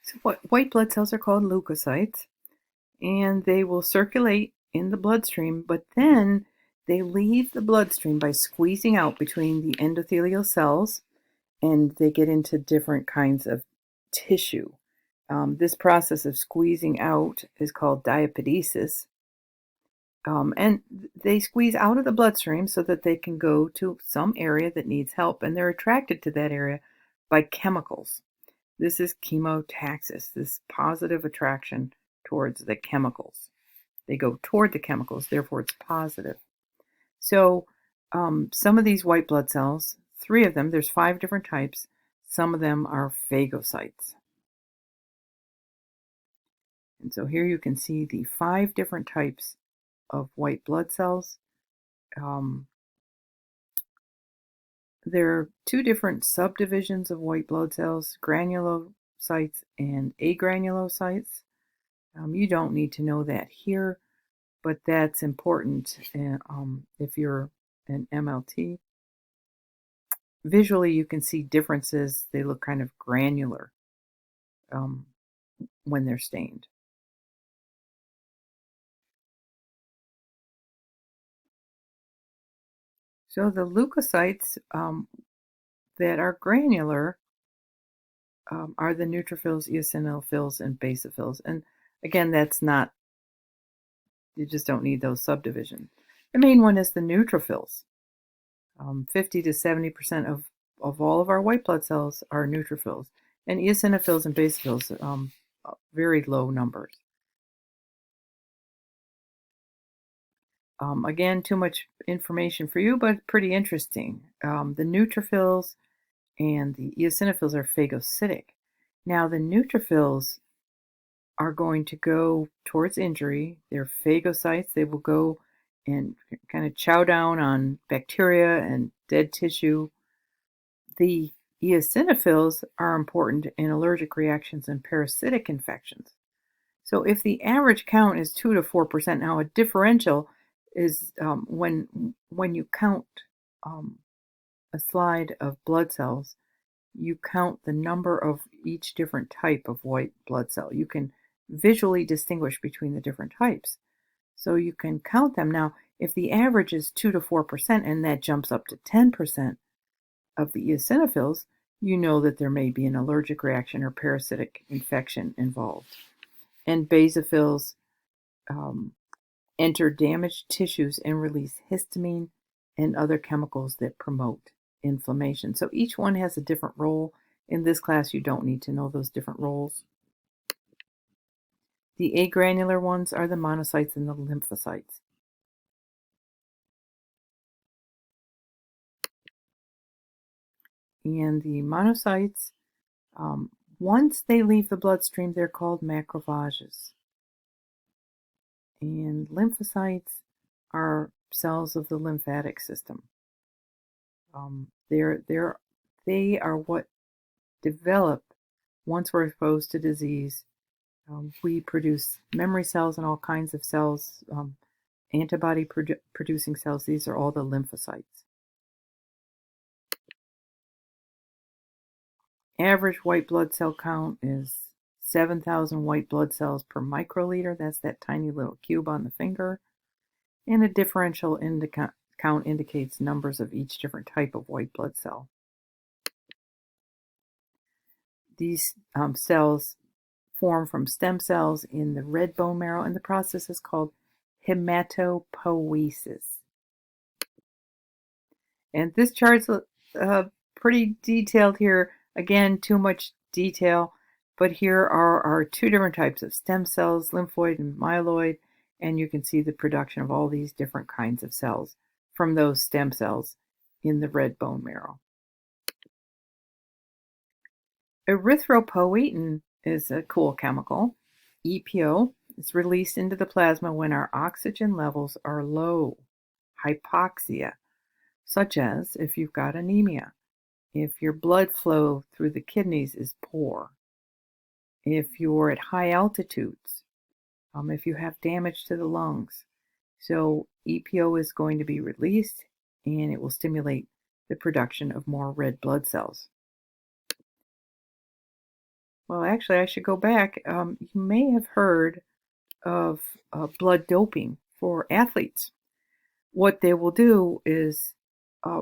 So white blood cells are called leukocytes, and they will circulate in the bloodstream, but then they leave the bloodstream by squeezing out between the endothelial cells, and they get into different kinds of tissue. This process of squeezing out is called diapedesis. And they squeeze out of the bloodstream so that they can go to some area that needs help, and they're attracted to that area by chemicals. This is chemotaxis, this positive attraction towards the chemicals. They go toward the chemicals, therefore it's positive. So some of these white blood cells, 3 of them, there's 5 different types. Some of them are phagocytes. And so here you can see the 5 different types of white blood cells. There are 2 different subdivisions of white blood cells, granulocytes and agranulocytes. You don't need to know that here, but that's important if you're an MLT. Visually, you can see differences. They look kind of granular when they're stained. So the leukocytes that are granular are the neutrophils, eosinophils, and basophils. And again, that's not, you just don't need those subdivisions. The main one is the neutrophils. 50 to 70% of all of our white blood cells are neutrophils. And eosinophils and basophils, very low numbers. Again, too much information for you, but pretty interesting. The neutrophils and the eosinophils are phagocytic. Now, the neutrophils are going to go towards injury. They're phagocytes. They will go and kind of chow down on bacteria and dead tissue. The eosinophils are important in allergic reactions and parasitic infections. So if the average count is 2 to 4%, now a differential is when you count a slide of blood cells, you count the number of each different type of white blood cell. You can visually distinguish between the different types. So you can count them. Now, if the average is 2 to 4% and that jumps up to 10% of the eosinophils, you know that there may be an allergic reaction or parasitic infection involved. And basophils enter damaged tissues and release histamine and other chemicals that promote inflammation. So each one has a different role. In this class, you don't need to know those different roles. The agranular ones are the monocytes and the lymphocytes. And the monocytes, once they leave the bloodstream, they're called macrophages. And lymphocytes are cells of the lymphatic system. They are what develop once we're exposed to disease. We produce memory cells and all kinds of cells, antibody producing cells. These are all the lymphocytes. Average white blood cell count is 7,000 white blood cells per microliter. That's that tiny little cube on the finger. And a differential count indicates numbers of each different type of white blood cell. These cells form from stem cells in the red bone marrow, and the process is called hematopoiesis. And this chart's pretty detailed here. Again, too much detail, but here are our 2 different types of stem cells, lymphoid and myeloid, and you can see the production of all these different kinds of cells from those stem cells in the red bone marrow. Erythropoietin is a cool chemical. EPO is released into the plasma when our oxygen levels are low, hypoxia, such as if you've got anemia, if your blood flow through the kidneys is poor, if you're at high altitudes, if you have damage to the lungs. So EPO is going to be released, and it will stimulate the production of more red blood cells. Well, actually, I should go back. You may have heard of blood doping for athletes. What they will do is uh,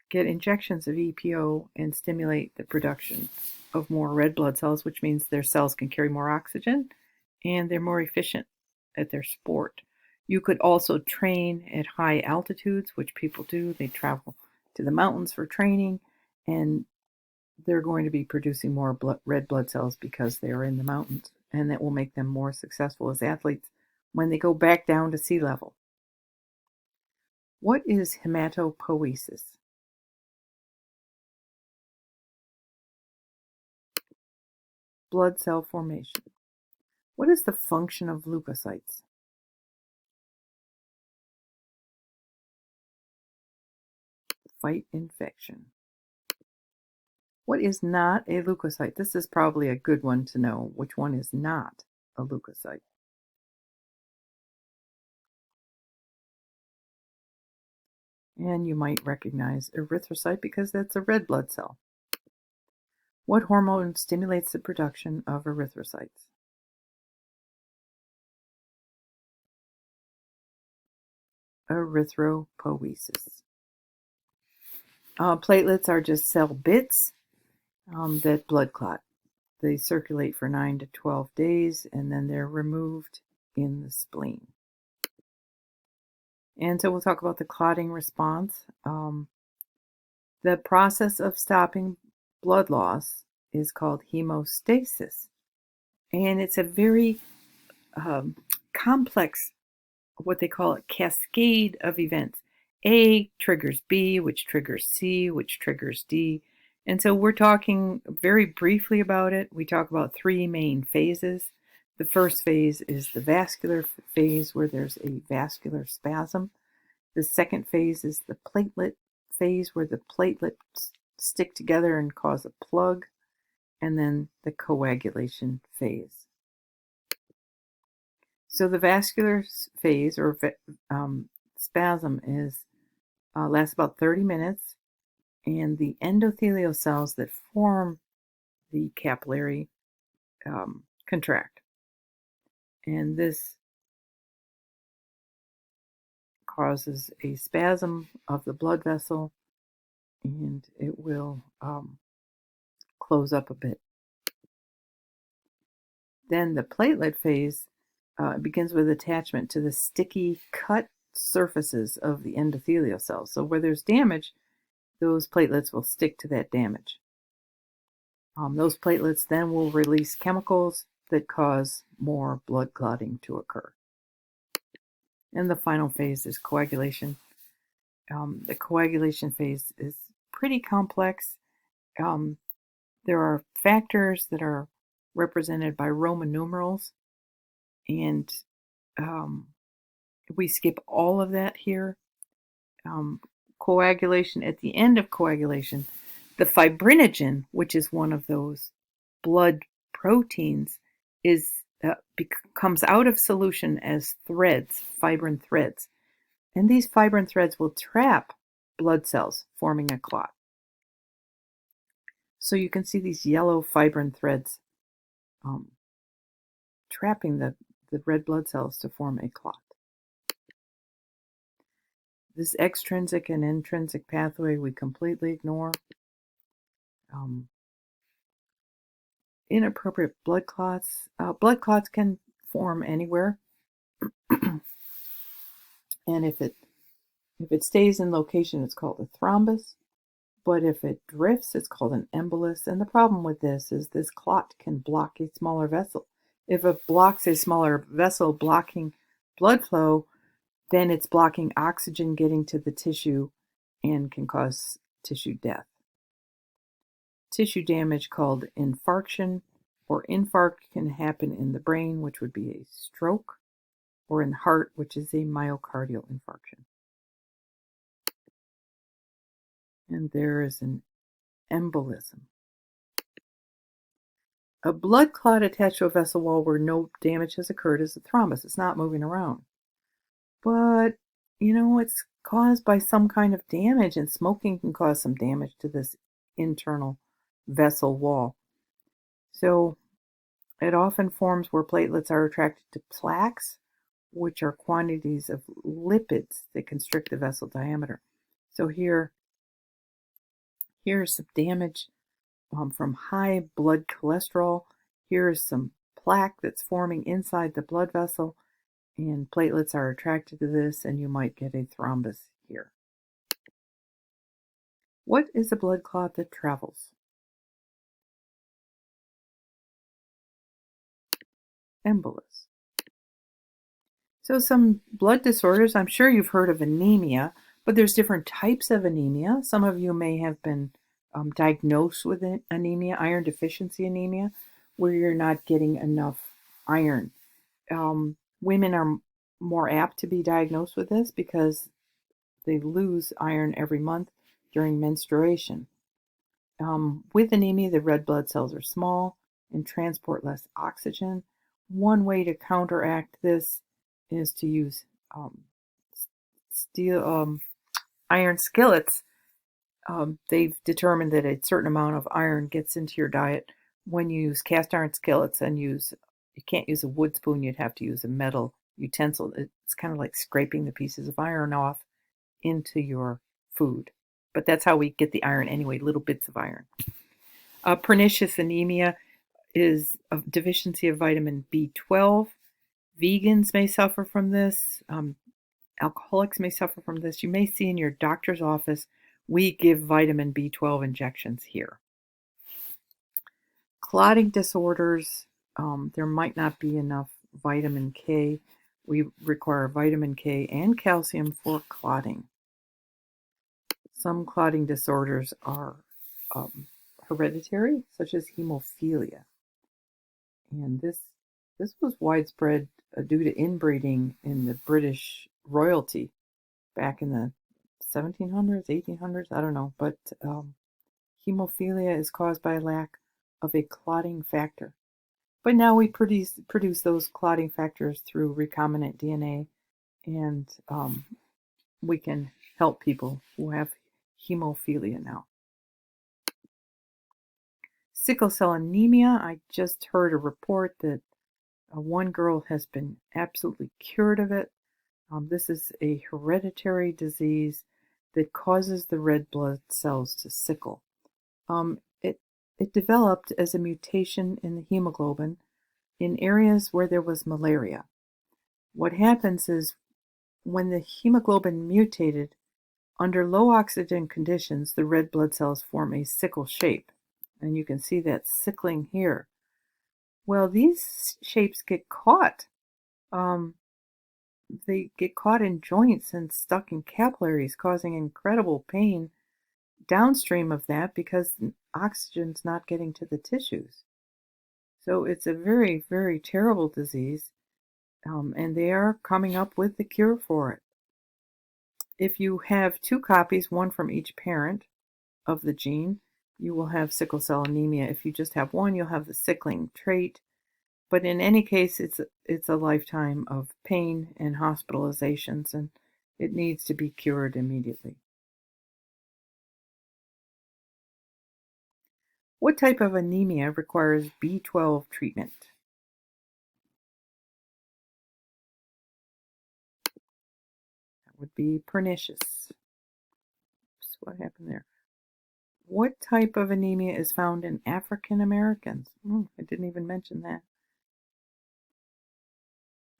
get injections of EPO and stimulate the production of more red blood cells, which means their cells can carry more oxygen and they're more efficient at their sport. You could also train at high altitudes, which people do. They travel to the mountains for training, and they're going to be producing more red blood cells because they are in the mountains, and that will make them more successful as athletes when they go back down to sea level. What is hematopoiesis? Blood cell formation. What is the function of leukocytes? Fight infection. What is not a leukocyte? This is probably a good one to know. Which one is not a leukocyte? And you might recognize erythrocyte because that's a red blood cell. What hormone stimulates the production of erythrocytes? Erythropoiesis. Platelets are just cell bits that blood clot. They circulate for 9 to 12 days and then they're removed in the spleen. And so we'll talk about the clotting response. The process of stopping blood loss is called hemostasis. And it's a very complex, what they call a cascade of events. A triggers B, which triggers C, which triggers D. And so we're talking very briefly about it. We talk about three main phases. The first phase is the vascular phase, where there's a vascular spasm. The second phase is the platelet phase, where the platelets stick together and cause a plug. And then the coagulation phase. So the vascular phase, or spasm, lasts about 30 minutes, and the endothelial cells that form the capillary contract. And this causes a spasm of the blood vessel, and it will close up a bit. Then the platelet phase begins with attachment to the sticky cut surfaces of the endothelial cells. So where there's damage, those platelets will stick to that damage. Those platelets then will release chemicals that cause more blood clotting to occur. And the final phase is coagulation. The coagulation phase is pretty complex. There are factors that are represented by Roman numerals, and we skip all of that here. Coagulation, at the end of coagulation, the fibrinogen, which is one of those blood proteins, comes out of solution as threads, fibrin threads. And these fibrin threads will trap blood cells, forming a clot. So you can see these yellow fibrin threads trapping the red blood cells to form a clot. This extrinsic and intrinsic pathway we completely ignore. Inappropriate blood clots. Blood clots can form anywhere. And if it stays in location, it's called a thrombus. But if it drifts, it's called an embolus. And the problem with this is this clot can block a smaller vessel. If it blocks a smaller vessel blocking blood flow, then it's blocking oxygen getting to the tissue and can cause tissue death. Tissue damage called infarction or infarct can happen in the brain, which would be a stroke, or in the heart, which is a myocardial infarction. And there is an embolism. A blood clot attached to a vessel wall where no damage has occurred is a thrombus. It's not moving around. But, it's caused by some kind of damage, and smoking can cause some damage to this internal vessel wall. So it often forms where platelets are attracted to plaques, which are quantities of lipids that constrict the vessel diameter. So here's some damage from high blood cholesterol. Here's some plaque that's forming inside the blood vessel, and platelets are attracted to this, and you might get a thrombus here. What is a blood clot that travels? Embolus. So some blood disorders, I'm sure you've heard of anemia, but there's different types of anemia. Some of you may have been diagnosed with anemia, iron deficiency anemia, where you're not getting enough iron. Women are more apt to be diagnosed with this because they lose iron every month during menstruation. With anemia, the red blood cells are small and transport less oxygen. One way to counteract this is to use iron skillets. They've determined that a certain amount of iron gets into your diet when you use cast iron skillets and you can't use a wood spoon, you'd have to use a metal utensil. It's kind of like scraping the pieces of iron off into your food. But that's how we get the iron anyway, little bits of iron. Pernicious anemia is a deficiency of vitamin B12. Vegans may suffer from this. Alcoholics may suffer from this. You may see in your doctor's office, we give vitamin B12 injections here. Clotting disorders, there might not be enough vitamin K. We require vitamin K and calcium for clotting. Some clotting disorders are hereditary, such as hemophilia. And this was widespread due to inbreeding in the British royalty back in the 1700s, 1800s, I don't know. But hemophilia is caused by a lack of a clotting factor. But now we produce those clotting factors through recombinant DNA, and we can help people who have hemophilia now. Sickle cell anemia, I just heard a report that one girl has been absolutely cured of it. This is a hereditary disease that causes the red blood cells to sickle. It developed as a mutation in the hemoglobin in areas where there was malaria. What happens is when the hemoglobin mutated, under low oxygen conditions, the red blood cells form a sickle shape. And you can see that sickling here. Well, these shapes get caught. They get caught in joints and stuck in capillaries, causing incredible pain downstream of that because oxygen's not getting to the tissues. So it's a very, very terrible disease, and they are coming up with the cure for it. If you have 2 copies, one from each parent of the gene, you will have sickle cell anemia. If you just have one, you'll have the sickling trait. But in any case, it's a lifetime of pain and hospitalizations, and it needs to be cured immediately. What type of anemia requires B12 treatment? That would be pernicious. Oops, what happened there? What type of anemia is found in African Americans? I didn't even mention that.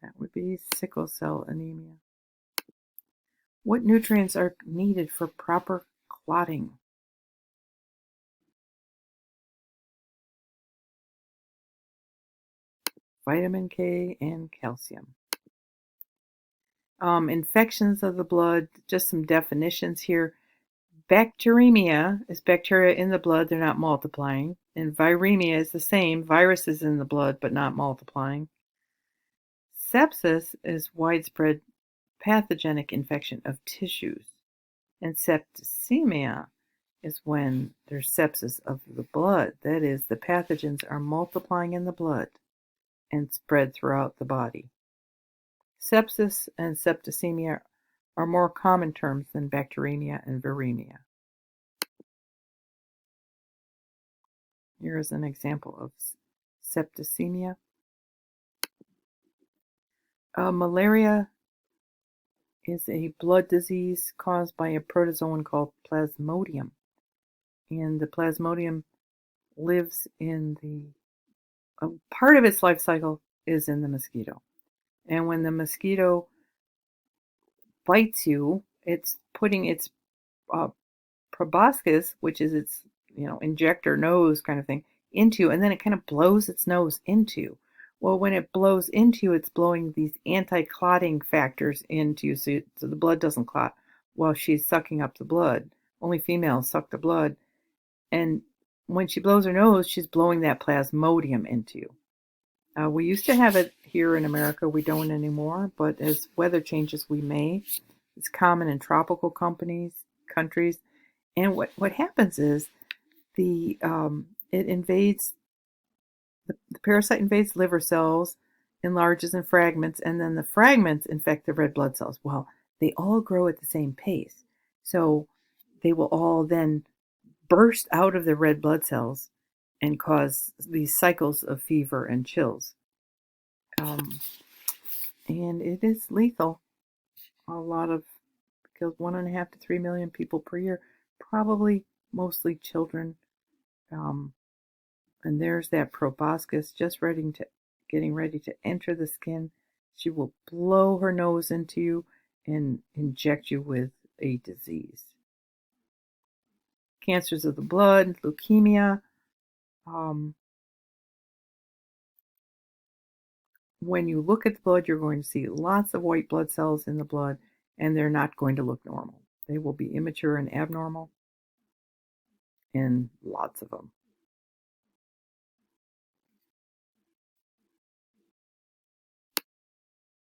That would be sickle cell anemia. What nutrients are needed for proper clotting? Vitamin K and calcium. Infections of the blood, just some definitions here. Bacteremia is bacteria in the blood, they're not multiplying. And viremia is the same, viruses in the blood but not multiplying. Sepsis is widespread pathogenic infection of tissues. And septicemia is when there's sepsis of the blood. That is, the pathogens are multiplying in the blood and spread throughout the body. Sepsis and septicemia are more common terms than bacteremia and viremia. Here is an example of septicemia. Malaria is a blood disease caused by a protozoan called Plasmodium. And the Plasmodium lives in part of its life cycle is in the mosquito. And when the mosquito bites you, it's putting its proboscis, which is its injector nose kind of thing, into you, and then it kind of blows its nose into you. Well, when it blows into you, it's blowing these anti-clotting factors into you, so the blood doesn't clot while she's sucking up the blood. Only females suck the blood. And when she blows her nose, she's blowing that Plasmodium into you. We used to have it here in America. We don't anymore, but as weather changes, we may. It's common in tropical countries. And what happens is it invades, the parasite invades liver cells, enlarges in fragments, and then the fragments infect the red blood cells. Well, they all grow at the same pace. So they will all then burst out of the red blood cells and cause these cycles of fever and chills. And it is lethal. Kills 1.5 to 3 million people per year, probably mostly children. And there's that proboscis just getting ready to enter the skin. She will blow her nose into you and inject you with a disease. Cancers of the blood, leukemia. When you look at the blood, you're going to see lots of white blood cells in the blood, and they're not going to look normal. They will be immature and abnormal, and lots of them.